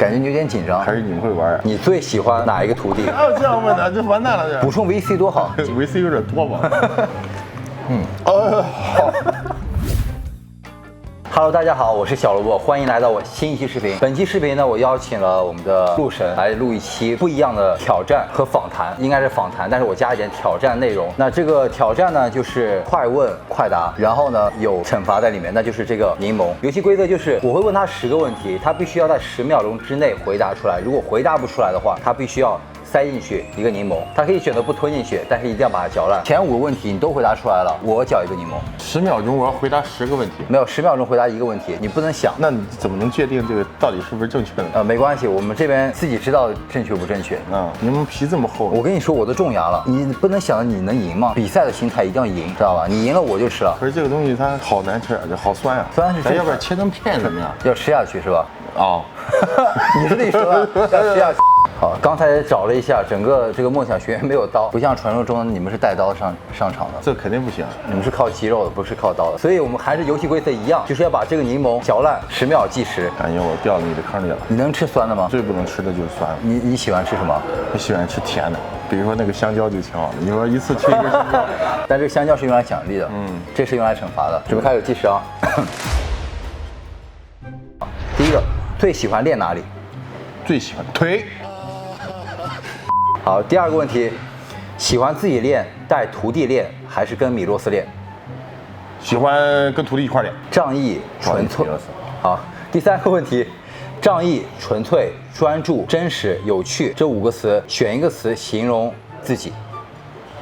感觉你有点紧张。还是你们会玩？你最喜欢哪一个徒弟？还要这样问的，这完蛋了这。补充 VC 多好，VC 有点多吧？好。Hello， 大家好，我是小萝卜，欢迎来到我新一期视频。本期视频呢，我邀请了我们的陆神来录一期不一样的挑战和访谈，应该是访谈，但是我加一点挑战内容。那这个挑战呢，就是快问快答，然后呢有惩罚在里面，那就是这个柠檬。游戏规则就是我会问他10个问题，他必须要在10秒钟之内回答出来，如果回答不出来的话，他必须要塞进去一个柠檬，他可以选择不吞进去，但是一定要把它嚼烂。前5个问题你都回答出来了，我嚼一个柠檬。10秒钟我要回答10个问题，没有10秒钟回答1个问题，你不能想。那你怎么能确定这个到底是不是正确的？没关系，我们这边自己知道正确不正确。柠檬皮这么厚，我跟你说我都种牙了，你不能想着你能赢吗？比赛的心态一定要赢，知道吧？你赢了我就吃了。可是这个东西它好难吃啊，这好酸啊。酸是咱要不然切成片怎么样？要吃下去是吧？哦，你自己说的，要吃下去。好，刚才找了一下，整个这个梦想学院没有刀，不像传说中你们是带刀上场的，这肯定不行，你们是靠肌肉的，不是靠刀的，所以我们还是游戏规则一样，就是要把这个柠檬嚼烂，10秒计时。感觉我掉到你的坑里了。你能吃酸的吗？最不能吃的就是酸的。你喜欢吃什么？我喜欢吃甜的，比如说那个香蕉就挺好的。你说一次吃一根香蕉，但这个香蕉是用来奖励的，这是用来惩罚的。准备开始计时啊！第一个，最喜欢练哪里？最喜欢腿。好，第2个问题，喜欢自己练，带徒弟练，还是跟米洛斯练？喜欢跟徒弟一块练。仗义、纯粹。好，第3个问题，仗义、纯粹、专注、真实、有趣这5个词，选一个词形容自己。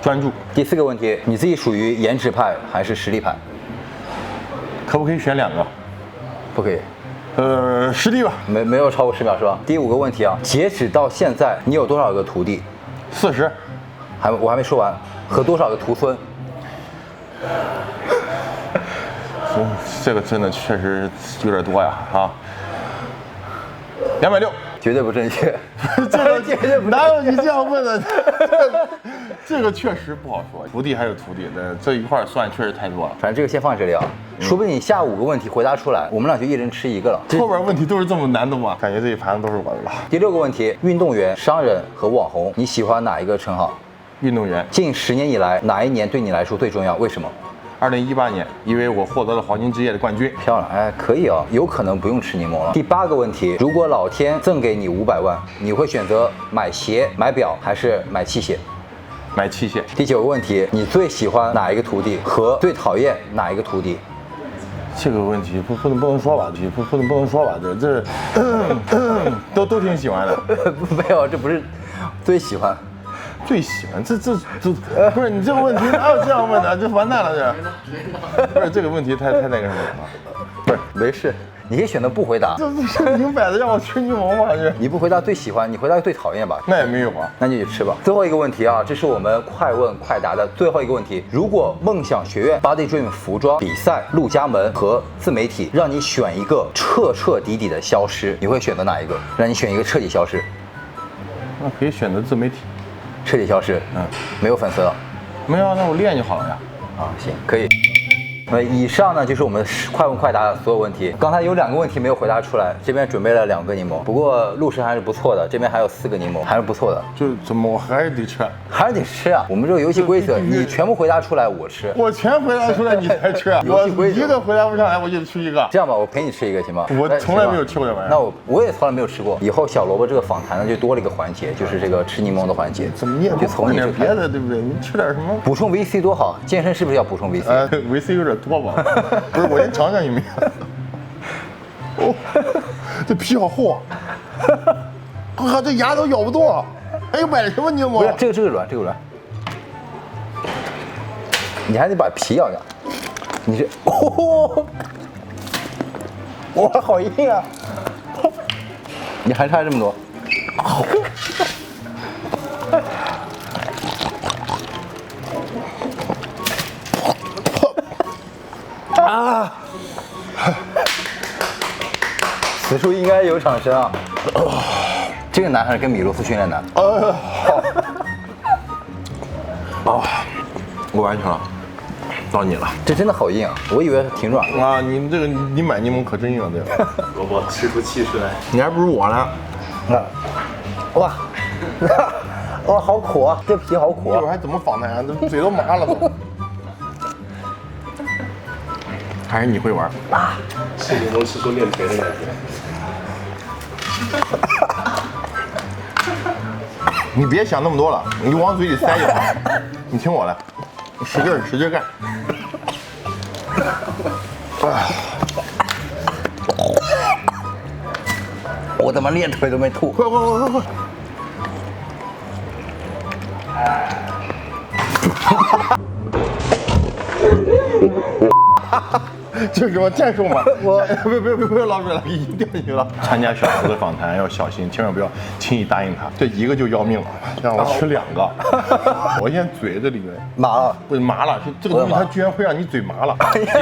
专注。第4个问题，你自己属于颜值派还是实力派？可不可以选2个？不可以。实力吧。没有超过10秒是吧？第5个问题啊，截止到现在你有多少个徒弟？40。我还没说完，和多少个徒孙？这个真的确实有点多呀啊！260。绝对不正确。这个绝对不哪有你这样问的？这个确实不好说，徒弟还有徒弟，这一块算确实太多了。反正这个先放这里啊，说不定你下5个问题回答出来，我们俩就一人吃1个了。后边问题都是这么难的吗？感觉这一盘子都是我的了。第6个问题，运动员、商人和网红，你喜欢哪一个称号？运动员。近10年以来，哪一年对你来说最重要？为什么？2018年，因为我获得了黄金职业的冠军。漂亮，哎，可以啊，有可能不用吃柠檬了。第8个问题，如果老天赠给你500万，你会选择买鞋、买表还是买器械？买器械。第9个问题，你最喜欢哪一个徒弟和最讨厌哪一个徒弟？这个问题不能说吧，不能说吧，都挺喜欢的。没有，这不是最喜欢。最喜欢这不是你这个问题哪有这样问的？这完蛋了这。不是这个问题太那个什么了。不是，没事，你可以选择不回答。这是明摆的让我吃柠檬吗？这你不回答最喜欢，你回答最讨厌吧？那也没有啊，那你就吃吧。最后一个问题啊，这是我们快问快答的最后一个问题。如果梦想学院 Body Dream 服装比赛、陆家门和自媒体让你选一个彻彻底底的消失，你会选择哪一个？让你选一个彻底消失。那可以选择自媒体。彻底消失，没有粉丝了，没有，那我练就好了呀。啊，行，可以。那么以上呢就是我们快问快答的所有问题。刚才有2个问题没有回答出来，这边准备了2个柠檬，不过路食还是不错的，这边还有4个柠檬，还是不错的。就怎么我还是得吃，还是得吃啊！我们这个游戏规则，你全部回答出来我吃，我全回答出来你才吃。我一个回答不上来我就吃1个。这样吧，我陪你吃1个行吗？我从来没有吃过这玩意儿。那我也从来没有吃过。以后小萝卜这个访谈呢就多了一个环节，就是这个吃柠檬的环节。怎么你也就从你点别的对不对？你吃点什么？补充 VC 多好，健身是不是要补充 VC？ VC 有点多吧？不是，我先尝尝你们。哦，这皮好厚啊！呵，这牙都咬不动。哎，买的什么柠檬？不是，这个软，这个软。你还得把皮咬掉。你这，哦，哇，好硬啊！你还差这么多。啊！此处应该有掌声啊！这个难还是跟米洛斯训练难？我完成了，到你了。这真的好硬啊！我以为挺软的啊！你这个你买柠檬可真硬，这个。萝卜吃出气势来。你还不如我呢。哇，哇，好苦啊！这皮好苦啊！一会儿还怎么访谈啊？这嘴都麻了都。还是你会玩啊？吃柠檬吃出练腿的感觉。你别想那么多了，你往嘴里塞就好。你听我的，使劲使劲干。我他妈练腿都没吐。快！这是什么战术吗？我不要捞出来，已经掉进去了。参加小胡的访谈要小心，千万不要轻易答应他。这一个就要命了，让我吃2个。我现在嘴这里面麻了，不是麻了，是这个东西它居然会让你嘴麻了。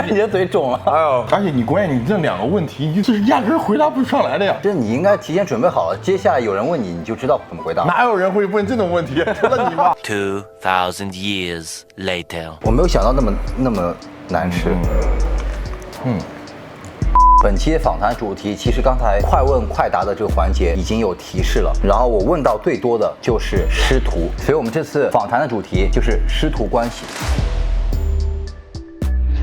你的嘴肿了。哎呦！而且你关键你这2个问题，你这是压根回答不上来的呀。这你应该提前准备好了，接下来有人问你，你就知道怎么回答。哪有人会问这种问题？除了你吧。2,000 years later， 我没有想到那么难吃。本期访谈主题其实刚才快问快答的这个环节已经有提示了，然后我问到最多的就是师徒，所以我们这次访谈的主题就是师徒关系。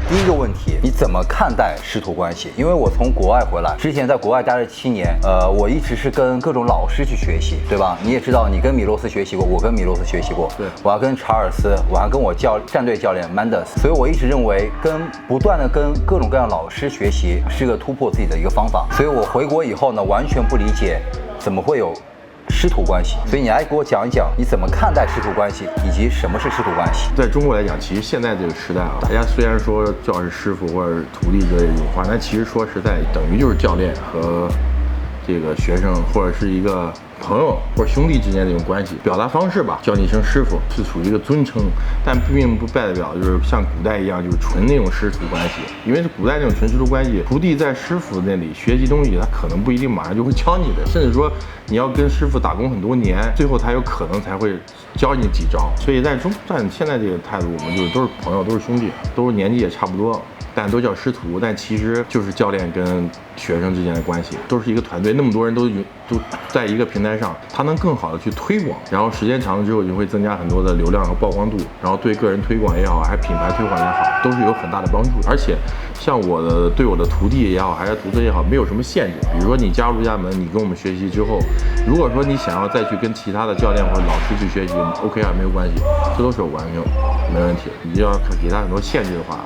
第一个问题，你怎么看待师徒关系？因为我从国外回来，之前在国外待了7年，我一直是跟各种老师去学习，对吧？你也知道，你跟米洛斯学习过，我跟米洛斯学习过，对，我还跟查尔斯，我还跟我战队教练 Mandas， 所以我一直认为不断的跟各种各样老师学习是个突破自己的一个方法。所以我回国以后呢，完全不理解怎么会有师徒关系，所以你来给我讲一讲你怎么看待师徒关系，以及什么是师徒关系。在中国来讲，其实现在这个时代啊，大家虽然说叫是师傅或者是徒弟之类的这种话，但其实说实在，等于就是教练和这个学生或者是一个朋友或者兄弟之间这种关系，表达方式吧，叫你一声师傅是属于一个尊称，但并不代表就是像古代一样就是纯那种师徒关系，因为是古代那种纯师徒关系，徒弟在师傅那里学习东西，他可能不一定马上就会教你的，甚至说你要跟师傅打工很多年，最后他有可能才会教你几招。所以在现在这个态度，我们就是都是朋友，都是兄弟，都是年纪也差不多，但都叫师徒，但其实就是教练跟学生之间的关系，都是一个团队，那么多人都在一个平台上，他能更好的去推广，然后时间长了之后就会增加很多的流量和曝光度，然后对个人推广也好，还是品牌推广也好，都是有很大的帮助。而且像对我的徒弟也好，还是徒孙也好，没有什么限制。比如说你加入陆家门，你跟我们学习之后，如果说你想要再去跟其他的教练或者老师去学习 ，OK 啊，没有关系，这都是完全没问题。你要给他很多限制的话，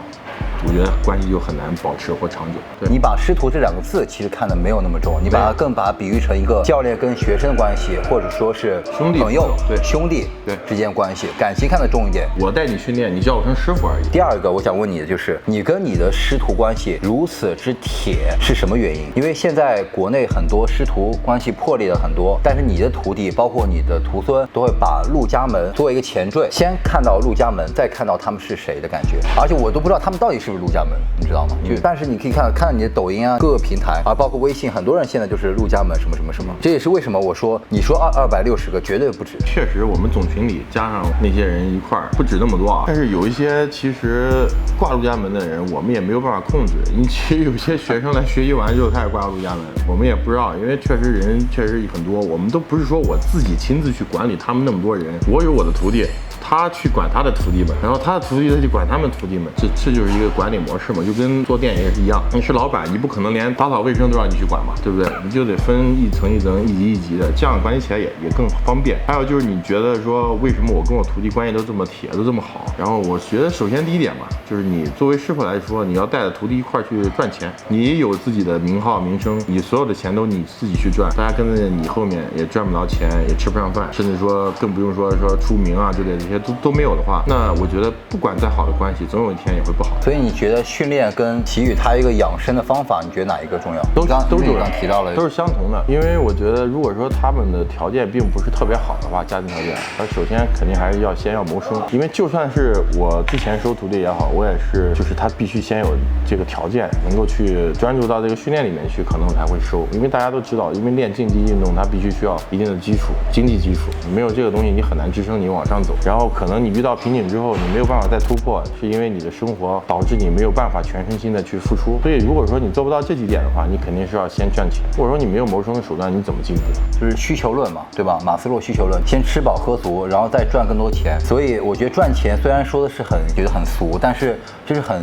我觉得关系就很难保持或长久。对，你把师徒这2个字其实看得没有那么重，你把它比喻成一个教练跟学生的关系，或者说是兄弟朋友对兄弟对之间的关系，感情看得重一点。我带你训练，你叫我声师傅而已。第二个我想问你的就是，你跟你的师徒关系如此之铁是什么原因？因为现在国内很多师徒关系破裂的很多，但是你的徒弟包括你的徒孙都会把陆家门作为一个前缀，先看到陆家门，再看到他们是谁的感觉，而且我都不知道他们到底是不是陆家门，你知道吗？但是你可以看你的抖音啊，各个平台啊，包括微信，很多人现在就是陆家门什么什么什么，这也是为什么我说你说260个绝对不止。确实，我们总群里加上那些人一块儿不止那么多啊，但是有一些其实挂陆家门的人，我们也没有办法控制。你其实有些学生来学习完之后，他也挂陆家门，我们也不知道，因为确实人确实很多，我们都不是说我自己亲自去管理他们那么多人，我有我的徒弟。他去管他的徒弟们，然后他的徒弟他去管他们徒弟们，这就是一个管理模式嘛，就跟做店也是一样。你是老板，你不可能连打扫卫生都让你去管嘛，对不对？你就得分一层一层、一级一级的，这样管理起来也更方便。还有就是你觉得说，为什么我跟我徒弟关系都这么铁，都这么好？然后我觉得首先第一点嘛，就是你作为师傅来说，你要带着徒弟一块儿去赚钱，你有自己的名号名声，你所有的钱都你自己去赚，大家跟着你后面也赚不着钱，也吃不上饭，甚至说更不用说出名啊之类的这些都没有的话，那我觉得不管再好的关系，总有一天也会不好。所以你觉得训练跟体育它一个养生的方法，你觉得哪一个重要？都是刚提到了，都是相同的。因为我觉得，如果说他们的条件并不是特别好的话，家庭条件，那首先肯定还是先要谋生。因为就算是我之前收徒弟也好，我也是，就是他必须先有这个条件，能够去专注到这个训练里面去，可能才会收。因为大家都知道，因为练竞技运动，它必须需要一定的基础，经济基础，没有这个东西，你很难支撑你往上走。然后后可能你遇到瓶颈之后，你没有办法再突破，是因为你的生活导致你没有办法全身心的去付出。所以如果说你做不到这几点的话，你肯定是要先赚钱。或者说你没有谋生的手段，你怎么进步？就是需求论嘛，对吧？马斯洛需求论，先吃饱喝足，然后再赚更多钱。所以我觉得赚钱虽然说的是觉得很俗，但是这是很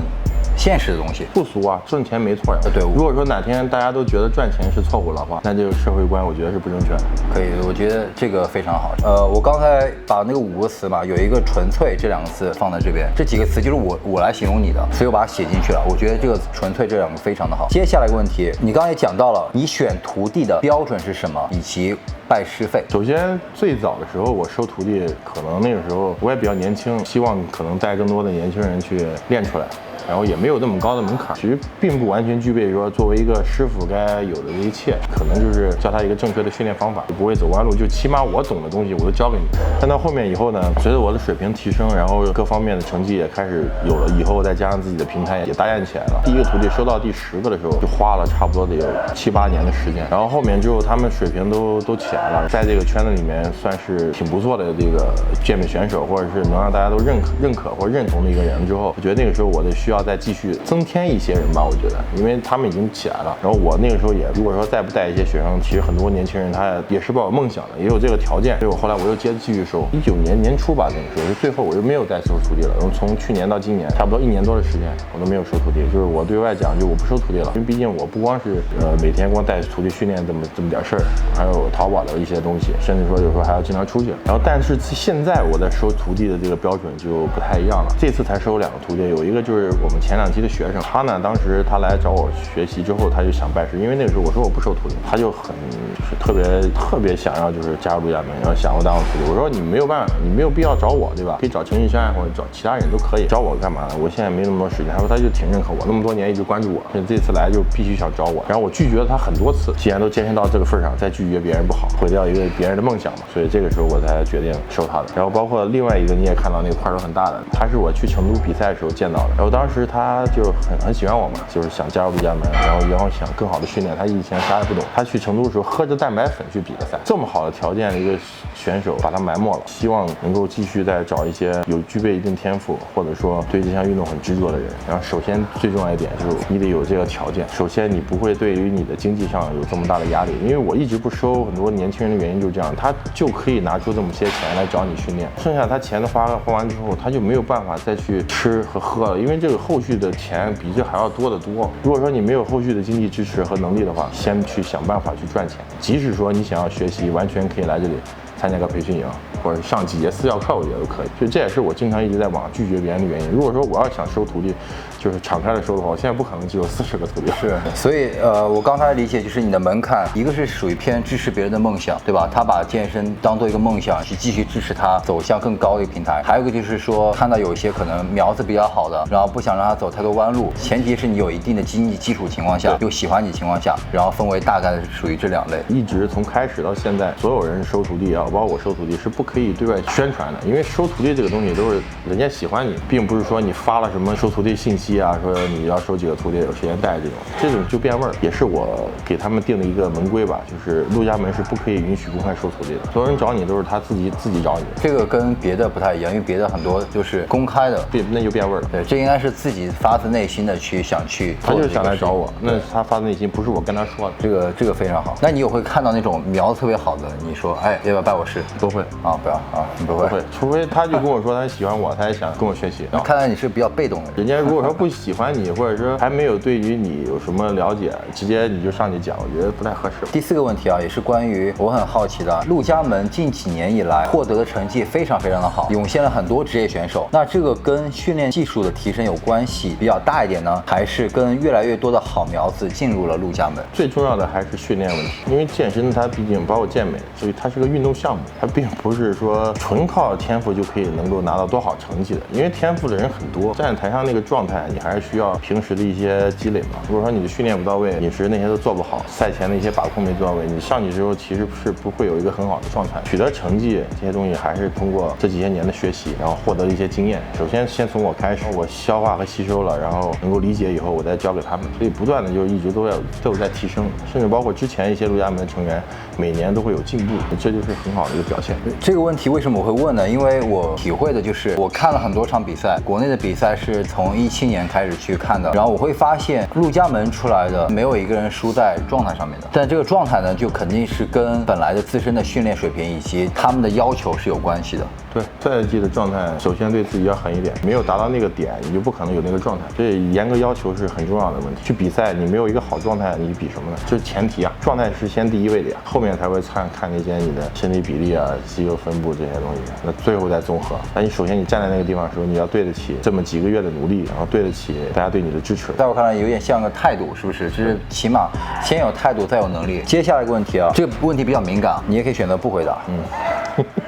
现实的东西。不俗啊，挣钱没错呀。对，如果说哪天大家都觉得赚钱是错误的话，那这个社会观我觉得是不正确的。可以，我觉得这个非常好。我刚才把那个5个词嘛，有一个纯粹这2个字放在这边，这几个词就是我来形容你的，所以我把它写进去了。我觉得这个纯粹这2个非常的好。接下来一个问题，你刚才也讲到了，你选徒弟的标准是什么，以及拜师费。首先最早的时候我收徒弟，可能那个时候我也比较年轻，希望可能带更多的年轻人去练出来。然后也没有那么高的门槛，其实并不完全具备说作为一个师傅该有的这一切，可能就是教他一个正确的训练方法，不会走弯路，就起码我懂的东西我都教给你。但到后面以后呢，随着我的水平提升，然后各方面的成绩也开始有了，以后再加上自己的平台也搭建起来了。第一个徒弟收到第10个的时候，就花了差不多得有7、8年的时间。然后后面之后他们水平都起来了，在这个圈子里面算是挺不错的这个健美选手，或者是能让大家都认可或者认同的一个人之后，我觉得那个时候我得需要再继续增添一些人吧，我觉得，因为他们已经起来了。然后我那个时候也，如果说再不带一些学生，其实很多年轻人他也是抱有梦想的，也有这个条件。所以我后来我又接着继续收。19年年初吧，那个时候，最后我又没有再收徒弟了。然后从去年到今年，差不多1年多的时间，我都没有收徒弟。就是我对外讲，就我不收徒弟了，因为毕竟我不光是每天光带徒弟训练这么点事儿，还有淘宝的一些东西，甚至说有时候还要经常出去。然后但是现在我在收徒弟的这个标准就不太一样了。这次才收2个徒弟，有一个就是我们前2期的学生，他呢当时他来找我学习之后，他就想拜师，因为那个时候我说我不收徒弟，他就很就是特别想要就是加入陆家门，然后想要当我徒弟。我说你没有办法，你没有必要找我，对吧？可以找程一山或者找其他人都可以，找我干嘛呢？我现在没那么多时间。他说他就挺认可我，那么多年一直关注我，所以这次来就必须想找我。然后我拒绝了他很多次，既然都健身到这个份上，再拒绝别人不好，毁掉一个别人的梦想嘛。所以这个时候我才决定收他的。然后包括另外一个你也看到那个块头很大的，他是我去成都比赛的时候见到的。然后当时他就很喜欢我嘛，就是想加入陆家门，然后想更好的训练。他以前啥也不懂，他去成都的时候喝着蛋白粉去比的赛，这么好的条件的一个选手把他埋没了。希望能够继续再找一些具备一定天赋，或者说对这项运动很执着的人。然后首先最重要一点就是你得有这个条件。首先你不会对于你的经济上有这么大的压力，因为我一直不收很多年轻人的原因就是这样，他就可以拿出这么些钱来找你训练，剩下他钱都花完之后，他就没有办法再去吃和喝了，因为这个后续的钱比这还要多得多。如果说你没有后续的经济支持和能力的话，先去想办法去赚钱。即使说你想要学习，完全可以来这里参加个培训营，或者上几节私教课，我觉得都可以。所以这也是我经常一直在网上拒绝别人的原因。如果说我要想收徒弟，就是敞开的收的话，我现在不可能只有40个徒弟。是，所以我刚才理解就是你的门槛，一个是属于偏支持别人的梦想，对吧？他把健身当做一个梦想，去继续支持他走向更高的一个平台。还有一个就是说，看到有一些可能苗子比较好的，然后不想让他走太多弯路，前提是你有一定的经济基础情况下，又喜欢你情况下，然后分为大概是属于这2类。一直从开始到现在，所有人收徒弟啊，包括我收徒弟是不可以对外宣传的，因为收徒弟这个东西都是人家喜欢你，并不是说你发了什么收徒弟信息啊，说你要收几个徒弟有时间带这种就变味儿。也是我给他们定的一个门规吧，就是陆家门是不可以允许公开收徒弟的，所有人找你都是他自己找你。这个跟别的不太一样，因为别的很多就是公开的，对，那就变味儿了。对，这应该是自己发自内心的想去，他就是想来找我，那是他发自内心，不是我跟他说的。这个非常好。那你有会看到那种苗子特别好的，你说哎要不要拜我师？不会啊，不要啊，你不会，除非他就跟我说他喜欢我，他也想跟我学习。看来你是比较被动的人。人家如果说不喜欢你，或者说还没有对于你有什么了解，直接你就上去讲，我觉得不太合适。第4个问题啊，也是关于我很好奇的，陆家门近几年以来获得的成绩非常的好，涌现了很多职业选手。那这个跟训练技术的提升有关系比较大一点呢，还是跟越来越多的好苗子进入了陆家门？最重要的还是训练问题，因为健身它毕竟包括健美，所以它是个运动项目，它并不是说纯靠天赋就可以能够拿到多好成绩的。因为天赋的人很多，站在台上那个状态，你还是需要平时的一些积累嘛。如果说你的训练不到位，饮食那些都做不好，赛前的一些把控没做到位，你上去之后其实是不会有一个很好的状态。取得成绩这些东西还是通过这几些年的学习，然后获得一些经验。首先从我开始，我消化和吸收了，然后能够理解以后，我再教给他们。所以不断的就一直都有在提升，甚至包括之前一些陆家门的成员每年都会有进步，这就是很好。好的一个表现。这个问题为什么我会问呢？因为我体会的就是我看了很多场比赛，国内的比赛是从17年开始去看的，然后我会发现陆家门出来的没有一个人输在状态上面的，但这个状态呢，就肯定是跟本来的自身的训练水平以及他们的要求是有关系的。对，赛季的状态，首先对自己要狠一点，没有达到那个点，你就不可能有那个状态，所以严格要求是很重要的问题。去比赛，你没有一个好状态，你比什么呢？这是前提啊，状态是先第一位的呀，后面才会看那些你的身体比例啊、肌肉分布这些东西，那最后再综合。但你首先你站在那个地方的时候，你要对得起这么几个月的努力，然后对得起大家对你的支持。在我看来，有点像个态度，是不是？就是起码先有态度，再有能力。接下来一个问题啊，这个问题比较敏感，你也可以选择不回答。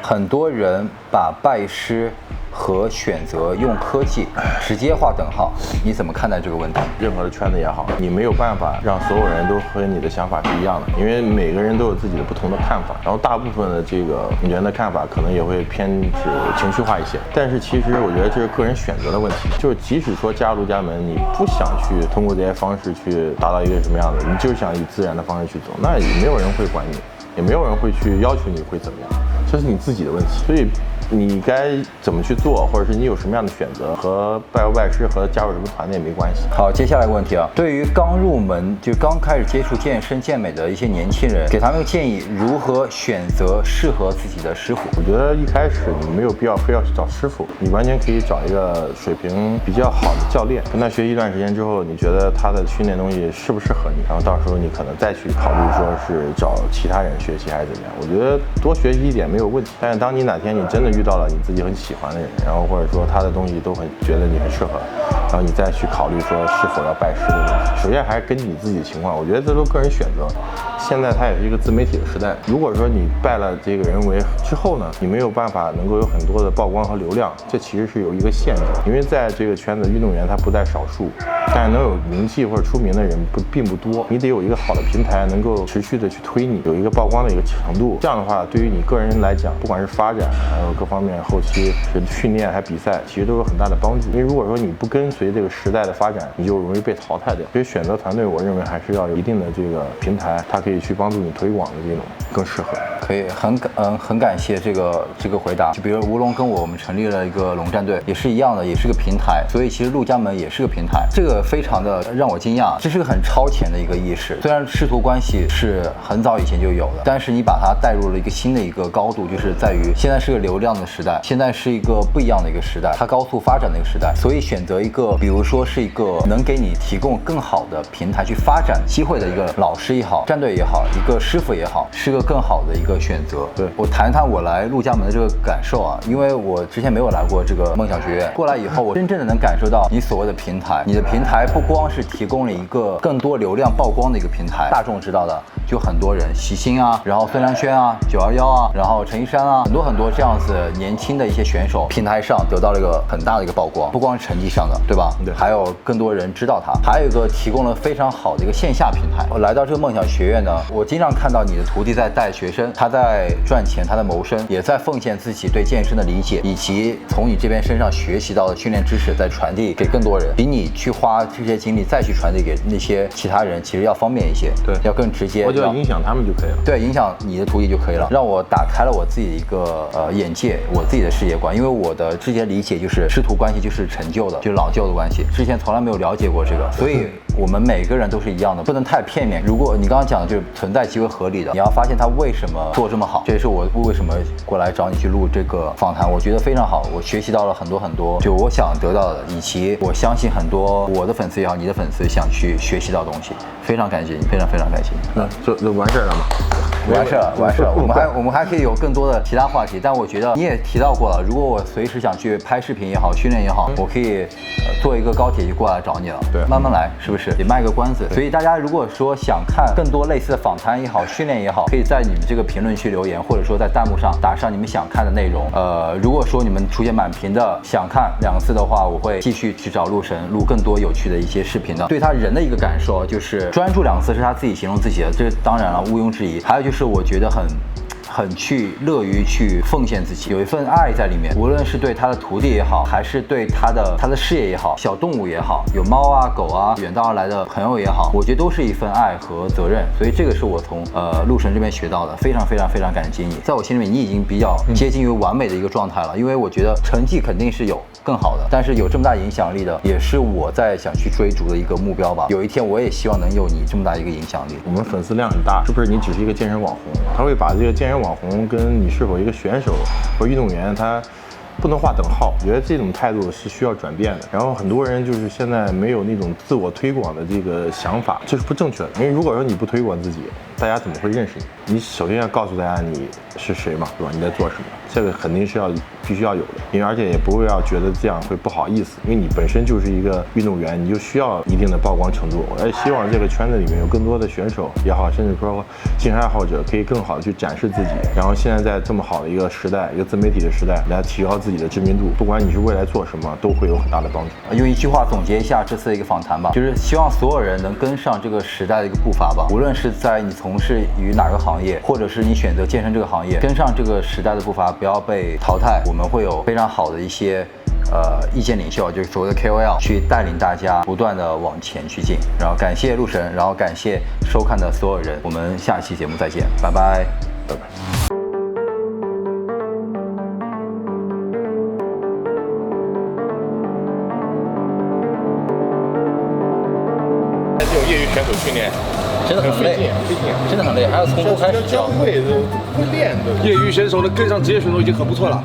很多人把拜师和选择用科技直接划等号，你怎么看待这个问题？任何的圈子也好，你没有办法让所有人都和你的想法是一样的，因为每个人都有自己的不同的看法，然后大部分的这个人的看法可能也会偏是情绪化一些。但是其实我觉得这是个人选择的问题，就是即使说加入陆家门，你不想去通过这些方式去达到一个什么样的，你就是想以自然的方式去走，那也没有人会管你，也没有人会去要求你会怎么样，这是你自己的问题。所以你该怎么去做，或者是你有什么样的选择，和拜不拜师和加入什么团队没关系。好，接下来一个问题啊，对于刚入门就刚开始接触健身健美的一些年轻人，给他们一个建议，如何选择适合自己的师傅？我觉得一开始你没有必要非要去找师傅，你完全可以找一个水平比较好的教练，跟他学习一段时间之后，你觉得他的训练东西适不适合你，然后到时候你可能再去考虑说是找其他人学习还是怎么样。我觉得多学习一点没有问题，但是当你哪天你真的遇到了你自己很喜欢的人，然后或者说他的东西都很觉得你很适合，然后你再去考虑说是否要拜师的问题。首先还是根据你自己的情况，我觉得这都个人选择。现在它也是一个自媒体的时代，如果说你拜了这个人为之后呢，你没有办法能够有很多的曝光和流量，这其实是有一个限制，因为在这个圈子运动员他不在少数，但是能有名气或者出名的人并不多，你得有一个好的平台能够持续的去推你，有一个曝光的一个程度，这样的话对于你个人来讲，不管是发展还有各方面后期是训练还比赛，其实都有很大的帮助。因为如果说你不跟随这个时代的发展，你就容易被淘汰掉。所以选择团队，我认为还是要有一定的这个平台，它可以去帮助你推广的这种更适合。可以，很感谢这个回答。就比如吴龙跟我们成立了一个龙战队，也是一样的，也是个平台。所以其实陆家门也是个平台，这个非常的让我惊讶，这是个很超前的一个意识。虽然师徒关系是很早以前就有的，但是你把它带入了一个新的一个高度，就是在于现在是个流量的时代，现在是一个不一样的一个时代，它高速发展的一个时代。所以选择一个，比如说是一个能给你提供更好的平台去发展机会的一个老师也好，战队也好，一个师傅也好，是个更好的一个选择。对，我谈谈我来陆家门的这个感受啊，因为我之前没有来过这个梦想学院，过来以后我真正的能感受到你所谓的平台，你的平台不光是提供了一个更多流量曝光的一个平台，大众知道的就很多人，喜星啊，然后孙良轩啊，911啊，然后陈一山啊，很多这样子年轻的一些选手，平台上得到了一个很大的一个曝光，不光是成绩上的，对吧？对，还有更多人知道他，还有一个提供了非常好的一个线下平台。我来到这个梦想学院呢，我经常看到你的徒弟在带学生，他在赚钱，他在谋生，也在奉献自己对健身的理解，以及从你这边身上学习到的训练知识，再传递给更多人，比你去花这些精力再去传递给那些其他人，其实要方便一些，对，要更直接，我就要影响他们就可以了。对，影响你的徒弟就可以了，让我打开了我自己的一个眼界，我自己的世界观。因为我的之前理解就是师徒关系就是陈旧的，就是老旧的关系，之前从来没有了解过这个，所以我们每个人都是一样的，不能太片面。如果你刚刚讲的就是存在极为合理的，你要发现他为什么做这么好，这也是我为什么过来找你去录这个访谈，我觉得非常好，我学习到了很多就我想得到的，以及我相信很多我的粉丝也好，你的粉丝想去学习到东西，非常感谢你，非常感谢你。那就完事儿了吗？完事了，我们还可以有更多的其他话题，但我觉得你也提到过了，如果我随时想去拍视频也好，训练也好，我可以坐一个高铁就过来找你了。对，慢慢来，是不是？也卖个关子。所以大家如果说想看更多类似的访谈也好，训练也好，可以在你们这个评论区留言，或者说在弹幕上打上你们想看的内容。如果说你们出现满屏的想看2个字的话，我会继续去找陆神录更多有趣的一些视频的。对他人的一个感受就是专注2个字是他自己形容自己的，这当然了毋庸置疑。还有就是我觉得很乐于去奉献自己，有一份爱在里面，无论是对他的徒弟也好，还是对他的事业也好，小动物也好，有猫啊狗啊，远道而来的朋友也好，我觉得都是一份爱和责任。所以这个是我从陆神这边学到的，非常感激你。在我心里面，你已经比较接近于完美的一个状态了，因为我觉得成绩肯定是有更好的，但是有这么大影响力的，也是我在想去追逐的一个目标吧。有一天我也希望能有你这么大一个影响力。我们粉丝量很大，是不是？你只是一个健身网红，他会把这个健身网红跟你是否一个选手或运动员，他不能划等号。我觉得这种态度是需要转变的。然后很多人就是现在没有那种自我推广的这个想法，这是不正确的。因为如果说你不推广自己，大家怎么会认识你？你首先要告诉大家你是谁嘛，对吧？你在做什么？这个肯定是必须要有的，因为而且也不会要觉得这样会不好意思，因为你本身就是一个运动员，你就需要一定的曝光程度。我也希望这个圈子里面有更多的选手也好，甚至说健身爱好者可以更好的去展示自己。然后现在在这么好的一个时代，一个自媒体的时代，来提高自己的知名度，不管你是未来做什么，都会有很大的帮助。用一句话总结一下这次的一个访谈吧，就是希望所有人能跟上这个时代的一个步伐吧。无论是在你从事于哪个行业，或者是你选择健身这个行业，跟上这个时代的步伐，不要被淘汰。我们会有非常好的一些意见领袖，就是所谓的 KOL， 去带领大家不断的往前去进。然后感谢陆神，然后感谢收看的所有人，我们下期节目再见，拜拜，拜拜。这种业余选手训练真的很累，真的很累，还要从头开始教。会练的，业余选手能跟上职业选手已经很不错了。